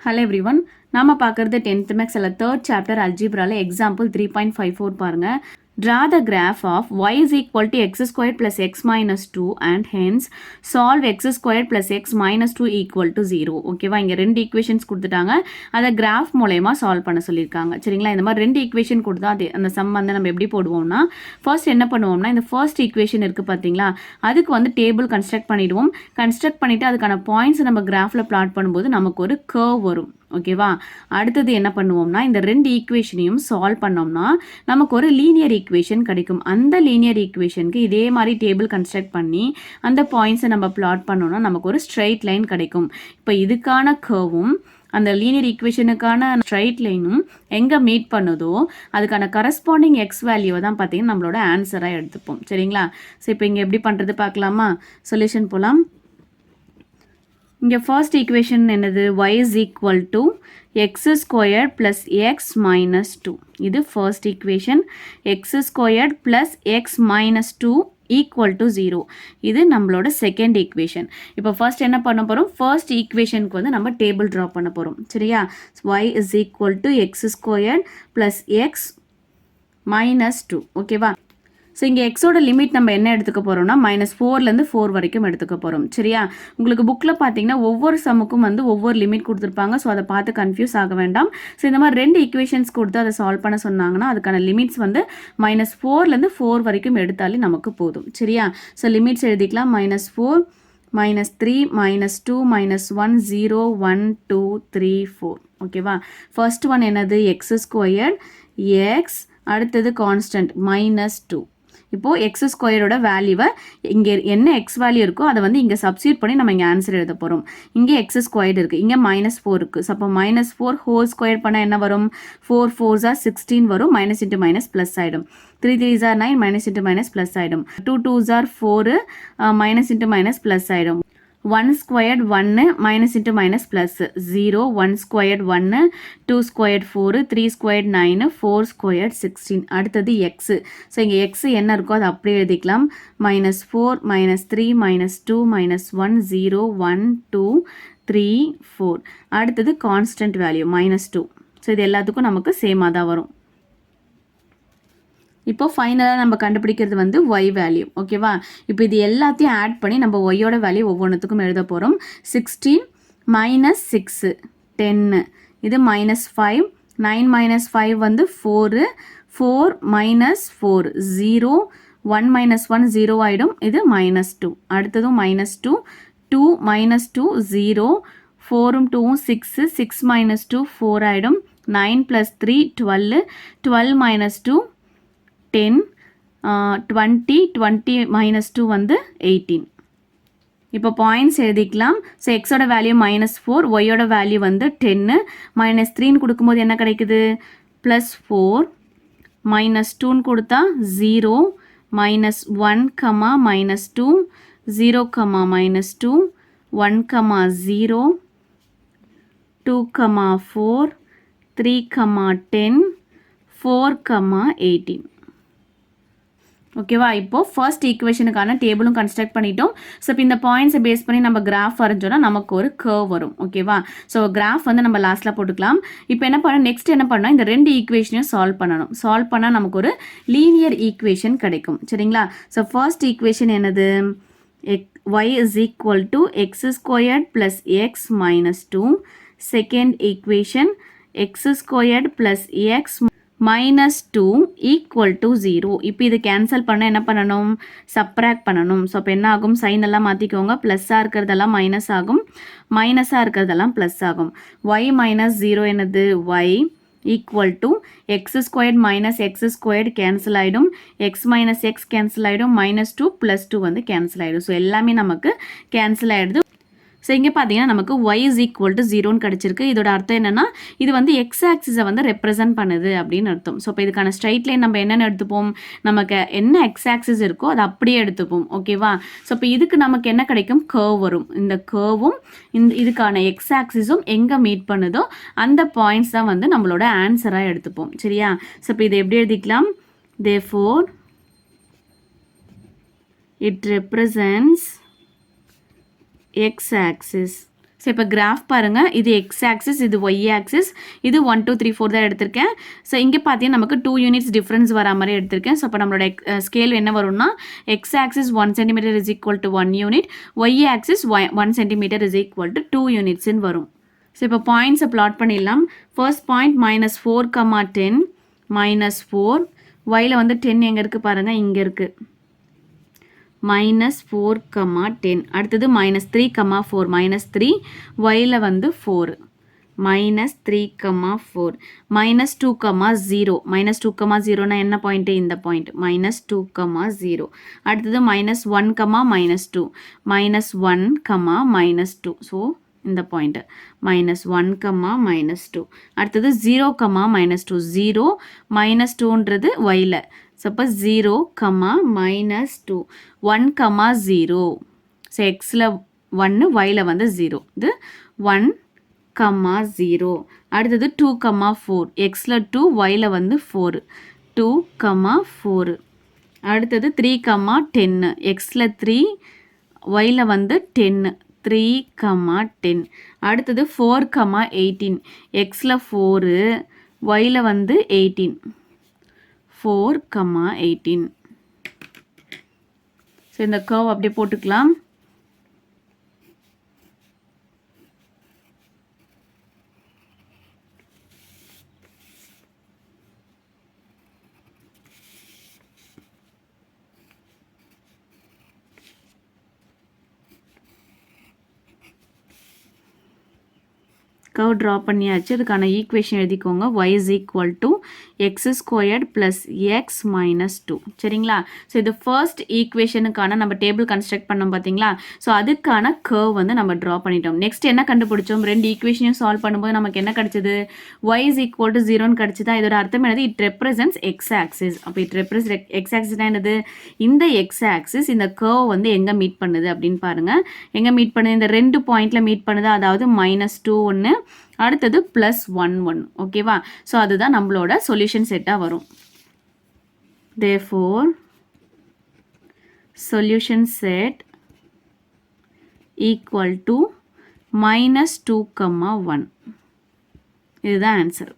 Hello everyone. நாம பார்க்கிறது 10th maths அல்ல 3rd chapter algebraல example 3.54 பாருங்க. Draw the graph of y is equal to x squared plus x minus 2 and hence solve x squared plus x minus 2 equal to 0. ஓகேவா, இங்க ரெண்டு equations கொடுத்துட்டாங்க, அதை graph மூலயமா சால்வ் பண்ண சொல்லியிருக்காங்க. சரிங்களா, இந்த மாதிரி ரெண்டு ஈக்குவேஷன் கொடுத்தா அது அந்த சம் வந்து நம்ம எப்படி போடுவோம்னா, ஃபர்ஸ்ட் என்ன பண்ணுவோம்னா, இந்த ஃபர்ஸ்ட் ஈக்குவேஷன் இருக்குது பார்த்தீங்களா, அதுக்கு வந்து டேபிள் கன்ஸ்ட்ரக்ட் பண்ணிவிடுவோம். கன்ஸ்ட்ரக்ட் பண்ணிவிட்டு அதுக்கான பாயிண்ட்ஸ் நம்ம கிராஃபில் பிளாட் பண்ணும்போது நமக்கு ஒரு கர்வ் வரும். ஓகேவா, அடுத்தது என்ன பண்ணுவோம்னா, இந்த ரெண்டு ஈக்குவேஷனையும் சால்வ் பண்ணோம்னா நமக்கு ஒரு லீனியர் ஈக்குவேஷன் கிடைக்கும். அந்த லீனியர் ஈக்குவேஷனுக்கு இதே மாதிரி டேபிள் கன்ஸ்ட்ரக்ட் பண்ணி அந்த பாயிண்ட்ஸை நம்ம பிளாட் பண்ணோம்னா நமக்கு ஒரு ஸ்ட்ரெயிட் லைன் கிடைக்கும். இப்போ இதுக்கான கர்வும் அந்த லீனியர் ஈக்குவேஷனுக்கான ஸ்ட்ரைட் லைனும் எங்கே மீட் பண்ணுதோ அதுக்கான கரஸ்பாண்டிங் எக்ஸ் வேல்யூவை தான் பார்த்தீங்கன்னா நம்மளோட ஆன்சராக எடுத்துப்போம். சரிங்களா, ஸோ இப்போ இங்கே எப்படி பண்ணுறது பார்க்கலாமா, சொல்யூஷன் போகலாம். இங்கே ஃபர்ஸ்ட் ஈக்குவேஷன் என்னது, y is equal to x squared plus x minus 2. இது first equation. x squared plus x minus 2 equal to 0. இது நம்மளோட செகண்ட் ஈக்குவேஷன். இப்போ ஃபர்ஸ்ட் என்ன பண்ண போகிறோம், ஃபர்ஸ்ட் ஈக்குவேஷனுக்கு வந்து நம்ம டேபிள் ட்ரா பண்ண போகிறோம். சரியா, y is equal to x squared plus x minus 2. ஓகேவா, ஸோ இங்கே எக்ஸோட லிமிட் நம்ம என்ன எடுத்துக்க போகிறோம்னா -4லேருந்து 4 வரைக்கும் எடுத்துக்க போகிறோம். சரியா, உங்களுக்கு புக்கில் பார்த்தீங்கன்னா ஒவ்வொரு சம்முக்கும் வந்து ஒவ்வொரு லிமிட் கொடுத்துருப்பாங்க. ஸோ அதை பார்த்து கன்ஃபியூஸ் ஆக வேண்டாம். ஸோ இந்த மாதிரி ரெண்டு ஈக்குவேஷன்ஸ் கொடுத்து அதை சால்வ் பண்ண சொன்னாங்கன்னா அதுக்கான லிமிட்ஸ் வந்து -4லேருந்து 4 வரைக்கும் எடுத்தாலே நமக்கு போதும். சரியா, ஸோ லிமிட்ஸ் எழுதிக்கலாம். -4 -3 -2 -1 0 1 2 3 4. ஓகேவா, ஃபர்ஸ்ட் ஒன் என்னது, எக்ஸ் ஸ்கொயர்ட் எக்ஸ், அடுத்தது கான்ஸ்டன்ட் -2. இப்போது எக்ஸ் ஸ்கொயரோட வேல்யூவை இங்கே என்ன எக்ஸ் வேல்யூ இருக்கோ அதை வந்து இங்கே சப்ஸ்டியூட் பண்ணி நம்ம இங்கே ஆன்சர் எழுத போகிறோம். இங்கே எக்ஸ் ஸ்கொயர்டு இருக்குது, இங்கே -4 இருக்குது. ஸோ அப்போ -4 ஹோல் ஸ்கொயர் பண்ணால் என்ன வரும், 4 4s are 16 வரும். மைனஸ் இன்ட்டு மைனஸ் ப்ளஸ் ஆகிடும். 3 3s are 9, minus into minus plus ஆகிடும். 2 2s are 4, minus into minus plus ஆகிடும். 1 squared 1, minus into minus plus 0, 1 squared 1, 2 squared 4, 3 squared 9, 4 squared 16. அடுத்தது x. ஸோ இங்கே x என்ன இருக்கோ அதை அப்படியே எழுதிக்கலாம். -4, -3, -2, -1, 0, 1, 2, 3, 4. அடுத்தது கான்ஸ்டன்ட் வேல்யூ -2. ஸோ இது எல்லாத்துக்கும் நமக்கு சேமாக தான் வரும். இப்போ ஃபைனலாக நம்ம கண்டுபிடிக்கிறது வந்து y வேல்யூ. ஓகேவா, இப்போ இது எல்லாத்தையும் ஆட் பண்ணி நம்ம ஒய்யோட வேல்யூ ஒவ்வொன்றுத்துக்கும் எழுத போகிறோம். 16 -6 10, இது -5, 9 - 5 வந்து 4, 4 -4 0, 1 - 1 0 ஆகிடும். இது -2. அடுத்ததும் -2, 2 -2 0, 4ம் 2ம் 6, 6 - 2 4 ஆகிடும். 9 + 3 12, 12 - 2 10, 20, 20 - 2 வந்து 18. இப்போ பாயிண்ட்ஸ் எழுதிக்கலாம். ஸோ எக்ஸோட வேல்யூ -4, ஒய்யோட வேல்யூ வந்து 10, -3ன்னு கொடுக்கும்போது என்ன கிடைக்குது, +4, -2ன்னு கொடுத்தா 0, -1, -2, 0, -2, 1, 0, 2, 4, 3, 10, 4, 18. ஓகேவா, இப்போது ஃபர்ஸ்ட் ஈக்குவேஷனுக்கான டேபிளும் கன்ஸ்ட்ரக்ட் பண்ணிட்டோம். ஸோ இப்போ இந்த பாயிண்ட்ஸை பேஸ் பண்ணி நம்ம கிராஃப் வரைஞ்சோன்னா நமக்கு ஒரு கர்வ் வரும். ஓகேவா, ஸோ கிராஃப் வந்து நம்ம லாஸ்ட்டில் போட்டுக்கலாம். இப்போ என்ன பண்ணணும், நெக்ஸ்ட் என்ன பண்ணணும், இந்த ரெண்டு ஈக்குவேஷனையும் சால்வ் பண்ணணும். சால்வ் பண்ணால் நமக்கு ஒரு லீனியர் ஈக்குவேஷன் கிடைக்கும். சரிங்களா, ஸோ ஃபர்ஸ்ட் ஈக்குவேஷன் என்னது, y is equal to x squared plus x minus 2. Second equation x squared plus x -2 equal to 0. இப்போ இது கேன்சல் பண்ண என்ன பண்ணணும், சப்ராக்ட் பண்ணணும். ஸோ அப்போ என்ன ஆகும், சைன் எல்லாம் மாற்றிக்கோங்க. ப்ளஸ்ஸாக இருக்கிறதெல்லாம் மைனஸ் ஆகும், மைனஸாக இருக்கிறதெல்லாம் ப்ளஸ் ஆகும். y -0 என்னது, y equal to x squared minus x squared cancel ஆகிடும். x minus x கேன்சல் ஆகிடும். -2 +2 வந்து கேன்சல் ஆகிடும். ஸோ எல்லாமே நமக்கு கேன்சல் ஆகிடுது. ஸோ இங்கே பார்த்தீங்கன்னா நமக்கு y is equal to 0ன்னு கிடச்சிருக்கு. இதோட அர்த்தம் என்னென்னா இது வந்து எக்ஸ் ஆக்சிஸை வந்து ரெப்ரசென்ட் பண்ணுது அப்படின்னு அர்த்தம். ஸோ இப்போ இதுக்கான ஸ்ட்ரைட் லைன் நம்ம என்னென்னு எடுத்துப்போம், நமக்கு என்ன எக்ஸ் ஆக்சிஸ் இருக்கோ அதை அப்படியே எடுத்துப்போம். ஓகேவா, ஸோ இப்போ இதுக்கு நமக்கு என்ன கிடைக்கும், கர்வ் வரும். இந்த கர்வும் இதுக்கான எக்ஸ் ஆக்சிஸும் எங்கே மீட் பண்ணுதோ அந்த பாயிண்ட்ஸ் தான் வந்து நம்மளோட ஆன்சராக எடுத்துப்போம். சரியா, ஸோ இப்போ இதை எப்படி எழுதிக்கலாம், therefore it represents x axis. So so இப்போ கிராஃப் பாருங்கள், இது எக்ஸ் ஆக்சிஸ், இது ஒய் ஆக்சிஸ், இது 1 2 3 4 தான் எடுத்திருக்கேன். ஸோ இங்கே பார்த்தீங்கன்னா நமக்கு 2 யூனிட்ஸ் டிஃப்ரென்ஸ் வரா மாதிரி எடுத்திருக்கேன். ஸோ இப்போ நம்மளோட ஸ்கேல் என்ன வரும்னா X axis 1 centimetre is equal to 1 unit, Y axis 1 centimetre is equal to 2 யூனிட்ஸ்ன்னு வரும். ஸோ இப்போ பாயிண்ட்ஸை பிளாட் பண்ணிடலாம். ஃபர்ஸ்ட் பாயிண்ட் -4, 10 -4, ஒயில் வந்து 10 எங்கே இருக்குது பாருங்கள், இங்கே இருக்குது. -4, 10. அடுத்தது -3, 4, -3, ஒயில் வந்து 4, -3, 4, -2, 0, -2, 0னா என்ன பாயிண்ட்டு, இந்த பாயிண்ட், -2, 0. அடுத்தது -1, -2, -1, -2, ஸோ இந்த பாயிண்ட் -1, -2. அடுத்தது 0, -2, 0, -2ன்றது ஒயில். அப்போ 0, -2, 1, 0. ஸோ எக்ஸில் 1, ஒயில் வந்து 0. இது 1, 0. அடுத்தது 2, 4. எக்ஸில் 2, ஒயில் வந்து 4. 2, 4. அடுத்தது 3, 10. எக்ஸில் 3, ஒயில் வந்து 10. 3, 10. அடுத்தது 4, 18. எக்ஸில் 4, ஒயில் வந்து 18. 4, 18. ஸோ இந்த கர்வ் அப்படியே போட்டுக்கலாம். கர்வ் ட்ரா பண்ணியாச்சு. அதுக்கான ஈக்குவேஷன் எழுதிக்கோங்க. y is equal to x squared plus x minus 2. சரிங்களா? ஸோ இது ஃபர்ஸ்ட் ஈக்குவேஷனுக்கான நம்ம டேபிள் கன்ஸ்ட்ரக்ட் பண்ணோம் பார்த்தீங்களா? ஸோ அதுக்கான கர்வ் வந்து நம்ம ட்ரா பண்ணிட்டோம். நெக்ஸ்ட் என்ன கண்டுபிடிச்சோம்? 2 ஈக்குவேஷனையும் சால்வ் பண்ணும்போது நமக்கு என்ன கிடைச்சது? y is equal to 0ன்னு கிடைச்சதா? இதோட அர்த்தம் என்னது? It represents X axis. அப்போ இட் ரெப்ரசன்ட் எக்ஸ் ஆக்சிஸ்னா என்னது? இந்த எக்ஸ் ஆக்சிஸ் இந்த கர்வ் வந்து எங்கே மீட் பண்ணுது அப்படின்னு பாருங்கள். எங்கே மீட் பண்ணுது? இந்த 2 பாயிண்டில் மீட் பண்ணுது. அதாவது -2 ஒன்று, அடுத்தது +1 1. ஓகேவா? ஸோ அதுதான் நம்மளோட சொல்யூஷன் செட்டாக வரும். therefore solution set equal to -2, 1. இதுதான் ஆன்சர்.